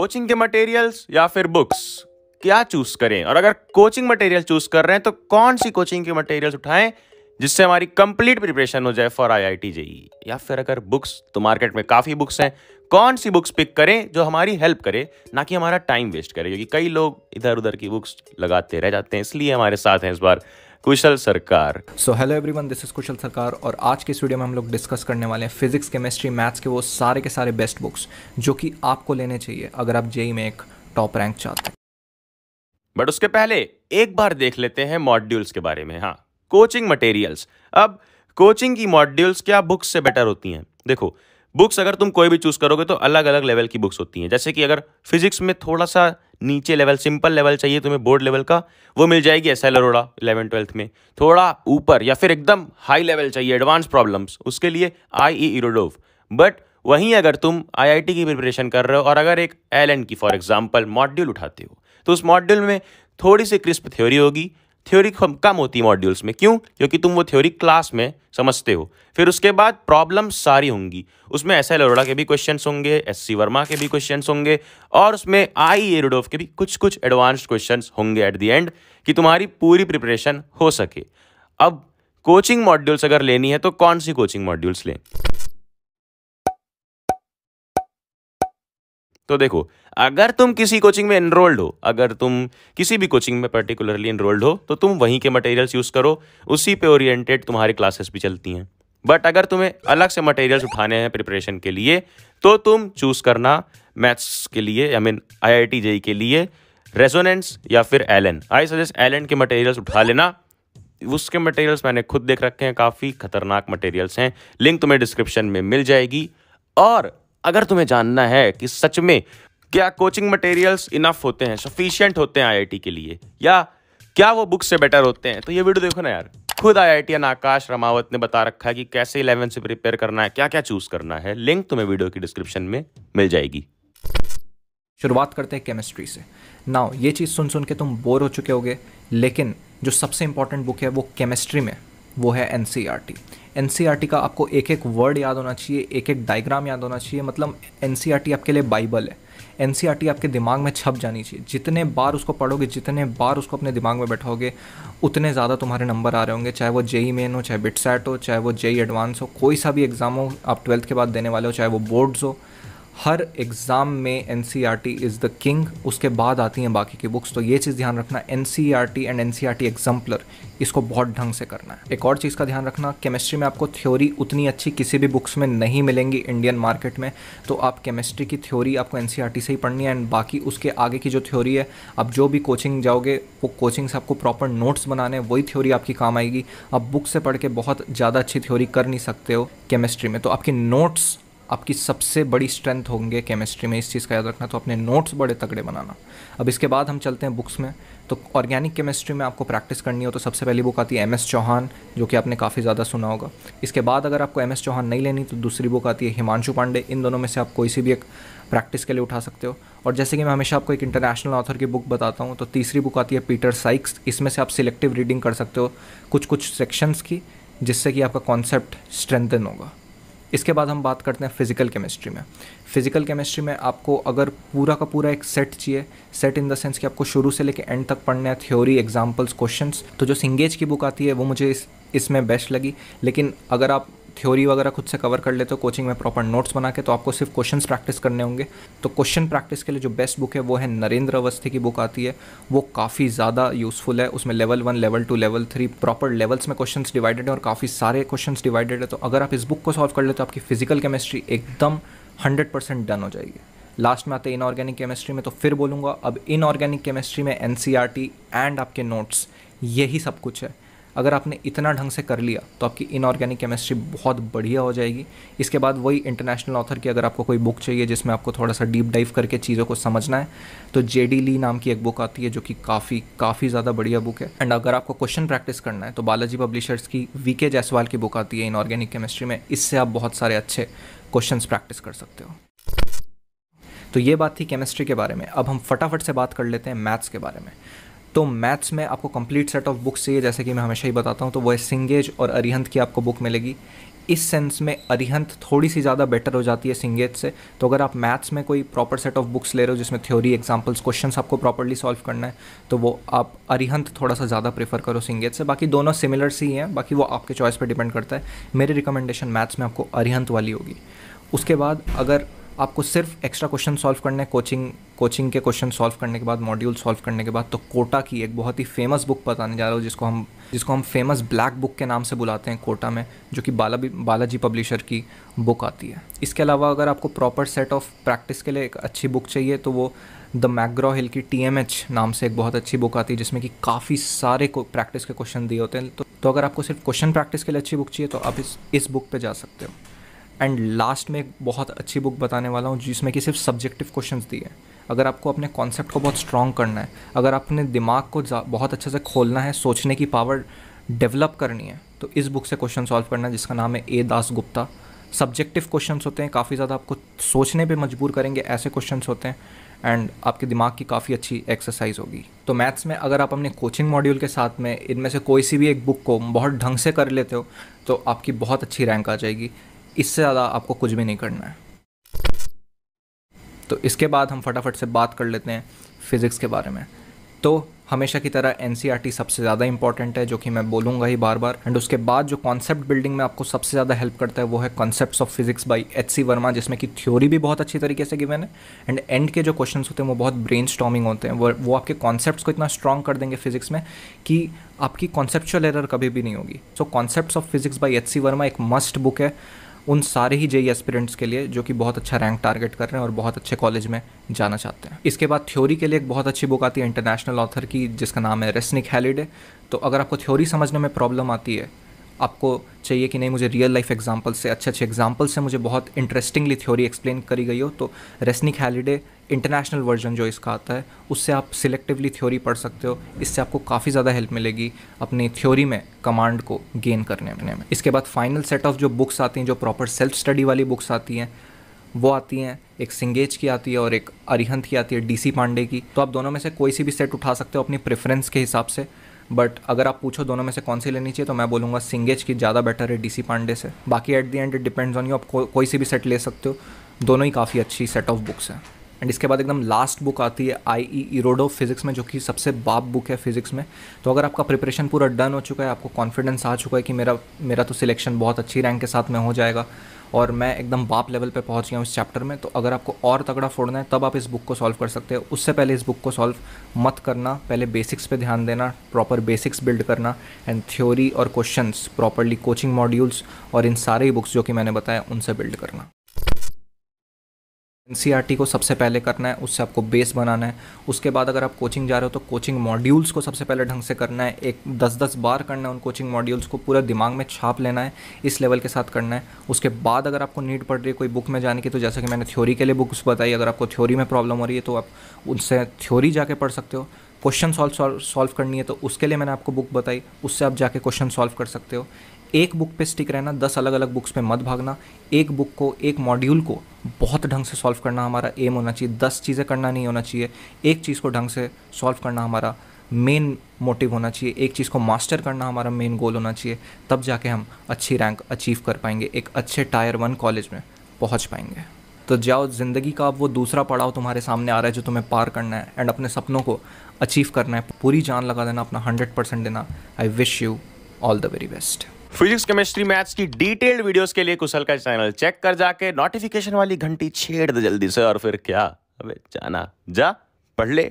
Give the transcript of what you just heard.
Coaching के materials या फिर बुक्स, क्या चूज करें? और अगर कोचिंग मटेरियल चूज कर रहे हैं तो कौन सी कोचिंग के मटेरियल्स उठाएं जिससे हमारी कंप्लीट प्रिपरेशन हो जाए फॉर आईआईटी जेईई? या फिर अगर बुक्स, तो मार्केट में काफी बुक्स हैं, कौन सी बुक्स पिक करें जो हमारी हेल्प करे, ना कि हमारा टाइम वेस्ट करे? क्योंकि कई लोग इधर उधर की बुक्स लगाते रह जाते हैं। इसलिए हमारे साथ हैं इस बार Kushal Sarkar. So hello everyone, this is Kushal Sarkar और आज के इस वीडियो में हम लोग डिस्कस करने वाले हैं फिजिक्स, केमिस्ट्री, मैथ्स के वो सारे के सारे बेस्ट बुक्स जो कि आपको लेने चाहिए अगर आप जेईई में एक टॉप रैंक चाहते हैं। बट उसके पहले एक बार देख लेते हैं मॉड्यूल्स के बारे में। हाँ, कोचिंग मटेरियल्स। अब कोचिंग की मॉड्यूल्स क्या बुक्स से बेटर होती हैं? देखो, बुक्स अगर तुम कोई भी चूज करोगे तो अलग अलग लेवल की बुक्स होती हैं। जैसे कि अगर फिजिक्स में थोड़ा सा नीचे लेवल, सिंपल लेवल चाहिए तुम्हें, बोर्ड लेवल का, वो मिल जाएगी एसएल अरोड़ा 11th-12th में। थोड़ा ऊपर या फिर एकदम हाई लेवल चाहिए, एडवांस प्रॉब्लम्स, उसके लिए आईई इरोडोव। बट वहीं अगर तुम आईआईटी की प्रिपरेशन कर रहे हो और अगर एक एलएन की फॉर एग्जांपल मॉड्यूल उठाते हो तो उस मॉड्यूल में थोड़ी सी क्रिस्प थ्योरी होगी। थ्योरी कम होती है मॉड्यूल्स में। क्यों? क्योंकि तुम वो थ्योरी क्लास में समझते हो। फिर उसके बाद प्रॉब्लम सारी होंगी, उसमें एसएल अरोड़ा के भी क्वेश्चंस होंगे, एससी वर्मा के भी क्वेश्चंस होंगे और उसमें आई एरुडोव के भी कुछ एडवांस्ड क्वेश्चंस होंगे एट द एंड, कि तुम्हारी पूरी प्रिपरेशन हो सके। अब कोचिंग मॉड्यूल्स अगर लेनी है तो कौन सी कोचिंग मॉड्यूल्स लें? तो देखो, अगर तुम किसी कोचिंग में एनरोल्ड हो, अगर तुम किसी भी कोचिंग में पर्टिकुलरली एनरोल्ड हो, तो तुम वहीं के मटेरियल्स यूज करो, उसी पे ओरिएंटेड तुम्हारी क्लासेस भी चलती हैं। बट अगर तुम्हें अलग से मटेरियल्स उठाने हैं प्रिपरेशन के लिए तो तुम चूज करना मैथ्स के लिए, आई मीन आईआईटी जेईई के लिए, रेजोनेंस या फिर एलएन। आई सजेस्ट एलएन के मटेरियल्स उठा लेना। उसके मटेरियल्स मैंने खुद देख रखे हैं, काफ़ी खतरनाक मटेरियल्स हैं। लिंक तुम्हें डिस्क्रिप्शन में मिल जाएगी। और अगर तुम्हें जानना है कि सच में क्या कोचिंग मटेरियल्स इनफ होते हैं, सफिशिएंट होते हैं आईआईटी के लिए, या क्या वो बुक से बेटर होते हैं, तो ये वीडियो देखो ना यार। खुद आईआईटीएन आकाश रामावत ने बता रखा है कि कैसे 11 से प्रिपेयर करना है, क्या क्या चूज करना है। लिंक तुम्हें वीडियो की डिस्क्रिप्शन में मिल जाएगी। शुरुआत करते हैं केमिस्ट्री से। नाउ ये चीज़ सुन सुन के तुम बोर हो चुके होगे, लेकिन जो सबसे इंपॉर्टेंट बुक है वो केमिस्ट्री में वो है एनसीईआरटी। एनसीईआरटी का आपको एक एक वर्ड याद होना चाहिए, एक एक डायग्राम याद होना चाहिए। मतलब एनसीईआरटी आपके लिए बाइबल है। एनसीईआरटी आपके दिमाग में छप जानी चाहिए। जितने बार उसको पढ़ोगे, जितने बार उसको अपने दिमाग में बैठाओगे, उतने ज़्यादा तुम्हारे नंबर आ रहे होंगे। चाहे वो जेईई मेन हो, चाहे बिटसैट हो, चाहे वो जेईई एडवांस हो, कोई सा भी एग्ज़ाम हो आप 12th के बाद देने वाले हो, चाहे वो बोर्ड्स हो, हर एग्ज़ाम में एनसीईआरटी इज़ द किंग। उसके बाद आती हैं बाकी की बुक्स। तो ये चीज़ ध्यान रखना, एनसीईआरटी एंड एनसीईआरटी एग्जाम्पलर, इसको बहुत ढंग से करना है। एक और चीज़ का ध्यान रखना, केमिस्ट्री में आपको थ्योरी उतनी अच्छी किसी भी बुक्स में नहीं मिलेंगी इंडियन मार्केट में। तो आप केमिस्ट्री की थ्योरी आपको एनसीईआरटी से ही पढ़नी है, एंड बाकी उसके आगे की जो थ्योरी है, आप जो भी कोचिंग जाओगे वो कोचिंग से आपको प्रॉपर नोट्स बनाने, वही थ्योरी आपकी काम आएगी। आप बुक से पढ़ के बहुत ज़्यादा अच्छी थ्योरी कर नहीं सकते हो केमिस्ट्री में। तो आपकी नोट्स आपकी सबसे बड़ी स्ट्रेंथ होंगे केमिस्ट्री में, इस चीज़ का याद रखना। तो अपने नोट्स बड़े तगड़े बनाना। अब इसके बाद हम चलते हैं बुक्स में। तो ऑर्गेनिक केमिस्ट्री में आपको प्रैक्टिस करनी हो तो सबसे पहली बुक आती है एम एस चौहान, जो कि आपने काफ़ी ज़्यादा सुना होगा। इसके बाद अगर आपको एम एस चौहान नहीं लेनी तो दूसरी बुक आती है हिमांशु पांडे। इन दोनों में से आप कोई सी भी एक प्रैक्टिस के लिए उठा सकते हो। और जैसे कि मैं हमेशा आपको एक इंटरनेशनल ऑथर की बुक बताता हूँ, तो तीसरी बुक आती है पीटर साइक्स। इसमें से आप सिलेक्टिव रीडिंग कर सकते हो कुछ सेक्शंस की, जिससे कि आपका कॉन्सेप्ट स्ट्रेंथन होगा। इसके बाद हम बात करते हैं फिजिकल केमिस्ट्री में। फिजिकल केमिस्ट्री में आपको अगर पूरा का पूरा एक सेट चाहिए, सेट इन द सेंस कि आपको शुरू से लेकर एंड तक पढ़ना है, थ्योरी, एग्जांपल्स, क्वेश्चंस, तो जो सिंगेज की बुक आती है वो मुझे इसमें बेस्ट लगी। लेकिन अगर आप थ्योरी वगैरह खुद से कवर कर लेते हो कोचिंग में प्रॉपर नोट्स बना के, तो आपको सिर्फ क्वेश्चंस प्रैक्टिस करने होंगे। तो क्वेश्चन प्रैक्टिस के लिए जो बेस्ट बुक है वो है नरेंद्र अवस्थी की बुक आती है। वो काफ़ी ज़्यादा यूज़फुल है। उसमें level 1, level 2, level 3 proper levels में क्वेश्चंस डिवाइडेड है और काफ़ी सारे क्वेश्चंस डिवाइडेड है। तो अगर आप इस बुक को सॉल्व कर लेते हो तो आपकी फिजिकल केमिस्ट्री एकदम 100% डन हो जाएगी। लास्ट में आते हैं इनऑर्गेनिक केमिस्ट्री में। तो फिर बोलूँगा, अब इनऑर्गेनिक केमिस्ट्री में एनसीईआरटी एंड आपके नोट्स, यही सब कुछ है। अगर आपने इतना ढंग से कर लिया तो आपकी इनऑर्गेनिक केमिस्ट्री बहुत बढ़िया हो जाएगी। इसके बाद वही इंटरनेशनल ऑथर की अगर आपको कोई बुक चाहिए जिसमें आपको थोड़ा सा डीप डाइव करके चीज़ों को समझना है, तो जेडी ली नाम की एक बुक आती है जो कि काफ़ी ज़्यादा बढ़िया बुक है। एंड अगर आपको क्वेश्चन प्रैक्टिस करना है तो बालाजी पब्लिशर्स की वीके जायसवाल की बुक आती है इनऑर्गेनिक केमिस्ट्री में। इससे आप बहुत सारे अच्छे क्वेश्चंस प्रैक्टिस कर सकते हो। तो ये बात थी केमिस्ट्री के बारे में। अब हम फटाफट से बात कर लेते हैं मैथ्स के बारे में। तो मैथ्स में आपको कंप्लीट सेट ऑफ बुक्स चाहिए, जैसे कि मैं हमेशा ही बताता हूँ, तो वो है सिंगेज और अरिहंत की आपको बुक मिलेगी। इस सेंस में अरिहंत थोड़ी सी ज़्यादा बेटर हो जाती है सिंगेज से। तो अगर आप मैथ्स में कोई प्रॉपर सेट ऑफ बुक्स ले रहे हो जिसमें थ्योरी, एग्जांपल्स, क्वेश्चंस आपको प्रॉपर्ली सॉल्व करना है, तो वो आप अरिहंत थोड़ा सा ज़्यादा प्रेफर करो सिंगेज से। बाकी दोनों सिमिलर सी हैं, बाकी वो आपके चॉइस पर डिपेंड करता है। मेरी रिकमेंडेशन मैथ्स में आपको अरिहंत वाली होगी। उसके बाद अगर आपको सिर्फ एक्स्ट्रा क्वेश्चन सॉल्व करने हैं, कोचिंग के क्वेश्चन सॉल्व करने के बाद, मॉड्यूल सॉल्व करने के बाद, तो कोटा की एक बहुत ही फेमस बुक बताने जा रहा हूँ जिसको हम फेमस ब्लैक बुक के नाम से बुलाते हैं कोटा में, जो कि बालाजी पब्लिशर की बुक आती है। इसके अलावा अगर आपको प्रॉपर सेट ऑफ प्रैक्टिस के लिए एक अच्छी बुक चाहिए तो वो द मैकग्रॉ हिल की TMH नाम से एक बहुत अच्छी बुक आती है जिसमें कि काफ़ी सारे प्रैक्टिस के क्वेश्चन दिए होते हैं। तो अगर आपको सिर्फ क्वेश्चन प्रैक्टिस के लिए अच्छी बुक चाहिए तो आप इस बुक पर जा सकते हो। एंड लास्ट में एक बहुत अच्छी बुक बताने वाला हूँ जिसमें कि सिर्फ सब्जेक्टिव क्वेश्चंस दिए हैं। अगर आपको अपने कॉन्सेप्ट को बहुत स्ट्रॉन्ग करना है, अगर अपने दिमाग को बहुत अच्छे से खोलना है, सोचने की पावर डेवलप करनी है, तो इस बुक से क्वेश्चन सॉल्व करना है जिसका नाम है A दासगुप्ता। सब्जेक्टिव क्वेश्चंस होते हैं, काफ़ी ज़्यादा आपको सोचने पे मजबूर करेंगे ऐसे क्वेश्चंस होते हैं, एंड आपके दिमाग की काफ़ी अच्छी एक्सरसाइज होगी। तो मैथ्स में अगर आप अपने कोचिंग मॉड्यूल के साथ में इनमें से कोई सी भी एक बुक को बहुत ढंग से कर लेते हो तो आपकी बहुत अच्छी रैंक आ जाएगी। इससे ज़्यादा आपको कुछ भी नहीं करना है। तो इसके बाद हम फटाफट से बात कर लेते हैं फ़िज़िक्स के बारे में। तो हमेशा की तरह NCERT सबसे ज़्यादा इंपॉर्टेंट है, जो कि मैं बोलूँगा ही बार बार। एंड उसके बाद जो कॉन्सेप्ट बिल्डिंग में आपको सबसे ज़्यादा हेल्प करता है वो है concepts of physics by HC Verma, जिसमें कि थ्योरी भी बहुत अच्छी तरीके से गिवन है एंड एंड के जो क्वेश्चंस होते हैं वो बहुत ब्रेनस्टॉर्मिंग होते हैं। वो आपके कॉन्सेप्ट्स को इतना स्ट्रॉन्ग कर देंगे फिजिक्स में कि आपकी कॉन्सेप्चुअल एरर कभी भी नहीं होगी। So concepts of physics by HC Verma एक मस्ट बुक है उन सारे ही JEE एस्पिरेंट्स के लिए जो कि बहुत अच्छा रैंक टारगेट कर रहे हैं और बहुत अच्छे कॉलेज में जाना चाहते हैं। इसके बाद थ्योरी के लिए एक बहुत अच्छी बुक आती है इंटरनेशनल ऑथर की जिसका नाम है रेस्निक हैलिडे। तो अगर आपको थ्योरी समझने में प्रॉब्लम आती है, आपको चाहिए कि नहीं मुझे रियल लाइफ एग्जांपल से, अच्छे एग्जांपल से मुझे बहुत इंटरेस्टिंगली थ्योरी एक्सप्लेन करी गई हो, तो रेस्निक हैलिडे इंटरनेशनल वर्जन जो इसका आता है उससे आप सिलेक्टिवली थ्योरी पढ़ सकते हो। इससे आपको काफ़ी ज़्यादा हेल्प मिलेगी अपनी थ्योरी में कमांड को गेन करने में। इसके बाद फाइनल सेट ऑफ जो बुक्स आती हैं, जो प्रॉपर सेल्फ स्टडी वाली बुक्स आती हैं, वो आती हैं, एक सिंगेज की आती है और एक अरिहंत की आती है, DC पांडे की। तो आप दोनों में से कोई सी भी सेट उठा सकते हो अपनी प्रेफरेंस के हिसाब से, बट अगर आप पूछो दोनों में से कौन सी लेनी चाहिए तो मैं बोलूँगा सिंगेज की ज़्यादा बेटर है DC पांडे से। बाकी at the end it depends on you, आप कोई सी भी सेट ले सकते हो, दोनों ही काफ़ी अच्छी सेट ऑफ बुक्स हैं। एंड इसके बाद एकदम लास्ट बुक आती है IE इरोडो फिजिक्स में, जो कि सबसे बाप बुक है फिजिक्स में। तो अगर आपका प्रिपरेशन पूरा डन हो चुका है, आपको कॉन्फिडेंस आ चुका है कि मेरा तो सिलेक्शन बहुत अच्छी रैंक के साथ में हो जाएगा और मैं एकदम बाप लेवल पे पहुंच गया हूँ इस चैप्टर में, तो अगर आपको और तगड़ा फोड़ना है तब आप इस बुक को सॉल्व कर सकते हो। उससे पहले इस बुक को सॉल्व मत करना, पहले बेसिक्स पे ध्यान देना, प्रॉपर बेसिक्स बिल्ड करना एंड थ्योरी और क्वेश्चंस प्रॉपरली कोचिंग मॉड्यूल्स और इन सारे ही बुक्स जो कि मैंने बताया उनसे बिल्ड करना। NCERT को सबसे पहले करना है, उससे आपको बेस बनाना है। उसके बाद अगर आप कोचिंग जा रहे हो तो कोचिंग मॉड्यूल्स को सबसे पहले ढंग से करना है, एक 10-10 बार करना है उन कोचिंग मॉड्यूल्स को, पूरा दिमाग में छाप लेना है, इस लेवल के साथ करना है। उसके बाद अगर आपको नीड पड़ रही है कोई बुक में जाने की, तो जैसे कि मैंने थ्योरी के लिए बुक्स बताई, अगर आपको थ्योरी में प्रॉब्लम हो रही है तो आप उनसे थ्योरी जाके पढ़ सकते हो। क्वेश्चन सॉल्व करनी है तो उसके लिए मैंने आपको बुक बताई, उससे आप जाके क्वेश्चन सॉल्व कर सकते हो। एक बुक पे स्टिक रहना, 10 अलग अलग बुक्स पे मत भागना। एक बुक को, एक मॉड्यूल को बहुत ढंग से सॉल्व करना हमारा एम होना चाहिए, 10 चीज़ें करना नहीं होना चाहिए। एक चीज़ को ढंग से सॉल्व करना हमारा मेन मोटिव होना चाहिए, एक चीज़ को मास्टर करना हमारा मेन गोल होना चाहिए, तब जाके हम अच्छी रैंक अचीव कर पाएंगे, एक अच्छे Tier 1 कॉलेज में पहुँच पाएंगे। तो जाओ, ज़िंदगी का अब वो दूसरा पड़ाव तुम्हारे सामने आ रहा है जो तुम्हें पार करना है एंड अपने सपनों को अचीव करना है, पूरी जान लगा देना, अपना 100% देना। I wish you all the very best. Physics, chemistry, maths की डिटेल्ड वीडियोस के लिए कुशल का चैनल चेक कर जाके नोटिफिकेशन वाली घंटी छेड़ दे जल्दी से, और फिर क्या, अबे जाना जा पढ़ ले।